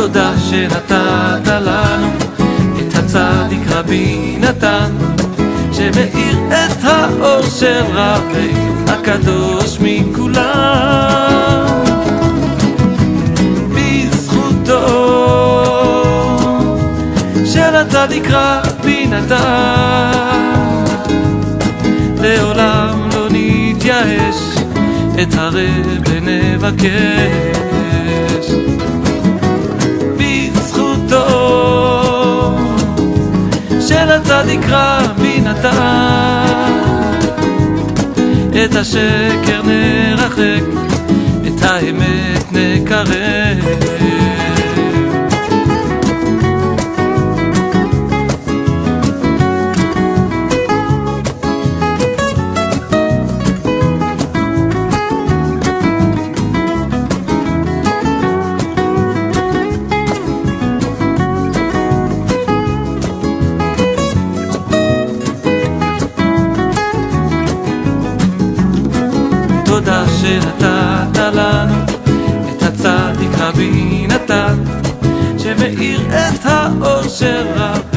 תודה שנתת לנו את הצדיק רבי נתן, שמאיר את האור של רבינו הקדוש מכולם. בזכותו של הצדיק רבי נתן, לעולם לא נתייאש, את הרב נבקש. בזכותו של הצדיק רבי נתן, את השקר נרחק, את האמת נקרב. תודה שנתת לנו את הצדיק רבי נתן, שמאיר את האור של רב